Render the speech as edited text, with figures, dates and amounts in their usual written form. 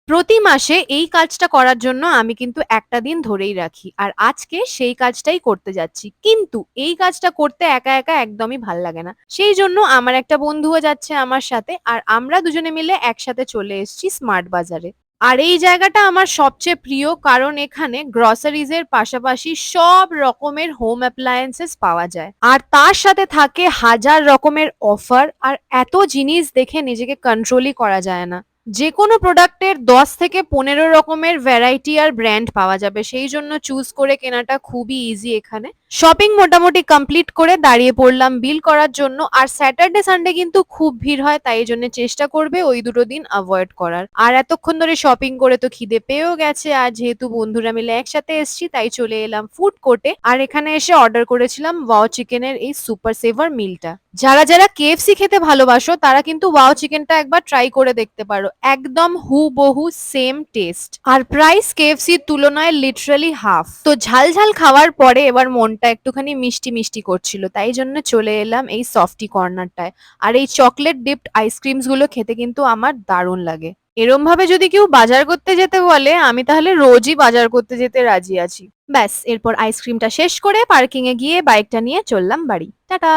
প্রতি মাসে এই কাজটা করার জন্য আমি কিন্তু একটা দিন ধরেই রাখি, আর আজকে সেই কাজটাই করতে যাচ্ছি। কিন্তু এই কাজটা করতে একা একা একদমই ভাল লাগে না, সেই জন্য আমার একটা বন্ধুও যাচ্ছে আমার সাথে, আর আমরা দুজনে মিলে একসাথে চলে এসেছি স্মার্ট বাজারে। আর এই জায়গাটা আমার সবচেয়ে প্রিয়, কারণ এখানে গ্রসারিজ এর পাশাপাশি সব রকমের হোম অ্যাপ্লায়েন্সেস পাওয়া যায়, আর তার সাথে থাকে হাজার রকমের অফার। আর এত জিনিস দেখে নিজেকে কন্ট্রোলই করা যায় না। যেকোনো প্রোডাক্টের 10 থেকে 15 রকমের ভ্যারাইটি আর ব্র্যান্ড পাওয়া যাবে, সেই জন্য চুজ করে কেনাটা খুবই ইজি এখানে। শপিং মোটামুটি কমপ্লিট করে দাঁড়িয়ে পড়লাম বিল করার জন্য। আর স্যাটারডে সানডে কিন্তু খুব ভিড় হয়, তাই জন্য চেষ্টা করবে ওই দুটো দিন অ্যাভয়েড করার। আর এতক্ষণ ধরে শপিং করে তো খিদে পেয়েও গেছে, আর যেহেতু বন্ধুরা মিলে একসাথে এসেছি তাই চলে এলাম ফুড কোর্টে। আর এখানে এসে অর্ডার করেছিলাম ওয়াও চিকেনের এই সুপার সেভার মিলটা। যারা যারা কেএফসি খেতে ভালোবাসো তারা কিন্তু ওয়াও চিকেনটা একবার ট্রাই করে দেখতে পারো, একদম হুবহু সেম টেস্ট, আর প্রাইস কেএফসির তুলনায় লিটারালি হাফ। তো ঝাল ঝাল খাওয়ার পরে এবার মনটা একটুখানি মিষ্টি মিষ্টি করছিল, তাই জন্য চলে এলাম এই সফটি কর্নারটায়। আর এই চকলেট ডিপড আইসক্রিমস গুলো খেতে কিন্তু আমার দারুণ লাগে। এরম ভাবে যদি কেউ বাজার করতে যেতে বলে আমি তাহলে রোজই বাজার করতে যেতে রাজি আছি। ব্যাস, এরপর আইসক্রিমটা শেষ করে পার্কিং এ গিয়ে বাইকটা নিয়ে চললাম বাড়ি। টাটা।